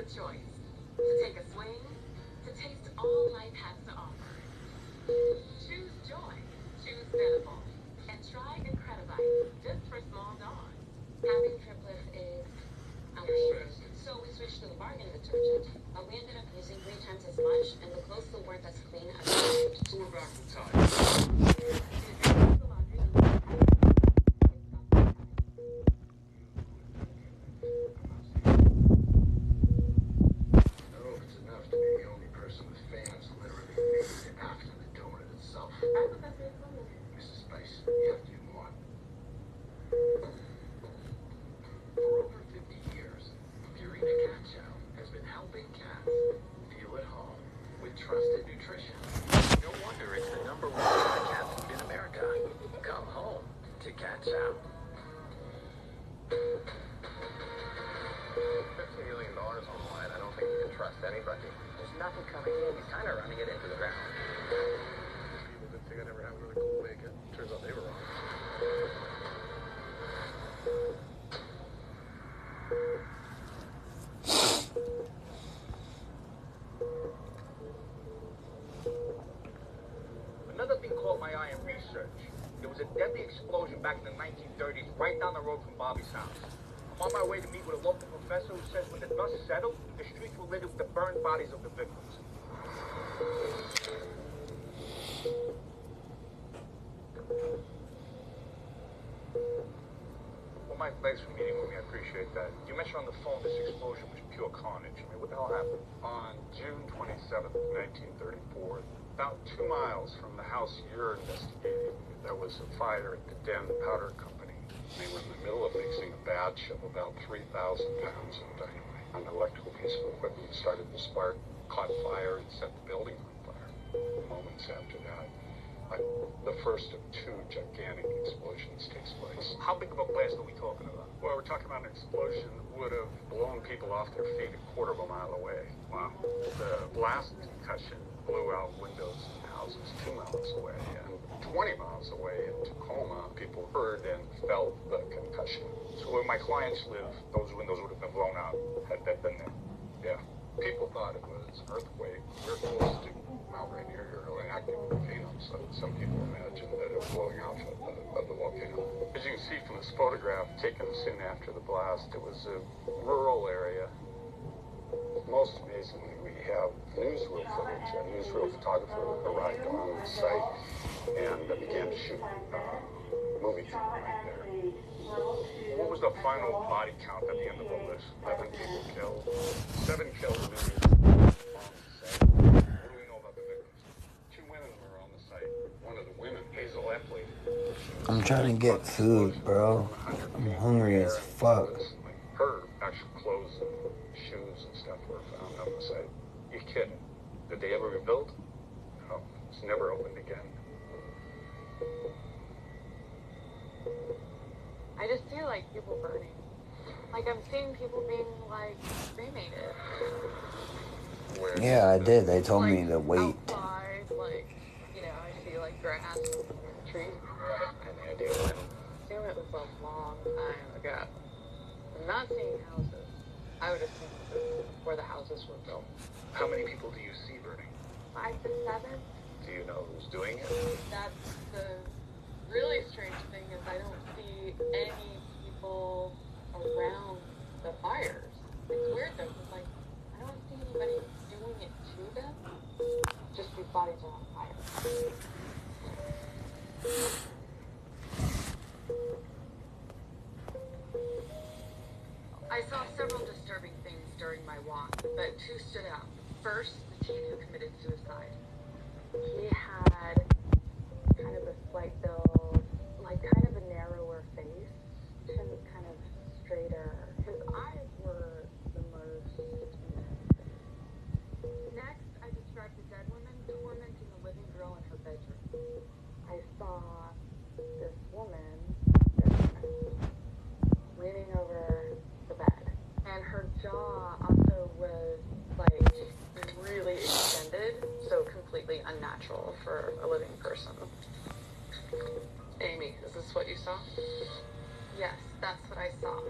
a choice. To take a swing, to taste all life has to offer. Choose joy, choose Venable, and try Incredibites just for small dogs. Having triplets is amazing. So we switched to the bargain detergent. We ended up using 3 times as much, and the clothes still weren't as clean as the So we're back to time. Trusted nutrition. No wonder it's the #1 cat food in America. Come home to Cat Chow. $15 million on the line. I don't think you can trust anybody. There's nothing coming in. He's kind of running it into the ground. People didn't think I'd ever have really cool bacon. Turns out they were wrong. Another thing caught my eye in research. There was a deadly explosion back in the 1930s right down the road from Bobby's house. I'm on my way to meet with a local professor who says when the dust settled, the streets were littered with the burned bodies of the victims. Well, Mike, thanks for meeting with me. I appreciate that. You mentioned on the phone this explosion was pure carnage. I mean, what the hell happened? On June 27th, 1934, about 2 miles from the house you're investigating, there was a fire at the Den Powder Company. They were in the middle of mixing a batch of about 3,000 pounds of dynamite. An electrical piece of equipment started to spark, caught fire, and set the building on fire. Moments after that, the first of 2 gigantic explosions takes place. How big of a blast are we talking about? Well, we're talking about an explosion that would have blown people off their feet a quarter of a mile away. Wow. The blast concussion blew out windows in houses 2 miles away, and 20 miles away in Tacoma, people heard and felt the concussion. So where my clients live, those windows would have been blown out had that been there. Yeah. People thought it was an earthquake. We're close to Mount Rainier, an active volcano, so some people imagined that it was blowing out of the volcano. As you can see from this photograph taken soon after the blast, it was a rural area. Most amazingly, we have newsreel footage. A newsreel photographer arrived on the site and began to shoot movie film right there. What was the final body count at the end of all this? 11 people killed, 7 killed on the site. What do we know about the victims? 2 women were on the site. One of the women, Hazel Epley. I'm trying to get food, bro. I'm hungry as fuck. Her actual clothes and shoes and stuff were found on the site. You kidding? Did they ever rebuild? No, it's never opened again. I just see like people burning. Like I'm seeing people being like cremated. Where Yeah, I did. They told me Like, to wait. Outside, like, you know, I see like grass and trees. any idea when? I assume it was a long time ago. I'm not seeing houses. I would assume this is where the houses were built. How many people do you see burning? 5 to 7. Do you know who's doing it? That's the really strange thing is I don't see any people around the fires. It's weird though, because like I don't see anybody doing it to them. Just these bodies are on fire. I saw several disturbing things during my walk, but 2 stood out. First, the teen who committed suicide. He had kind of a slight build, like kind of a narrower face, chin was kind of straighter. His eyes were the most menacing. Next, I described a dead woman tormenting a living girl in her bedroom. I saw this woman leaning over the bed, and her jaw also was like really extended, so completely unnatural for a living person. Amy, is this what you saw? Yes, that's what I saw.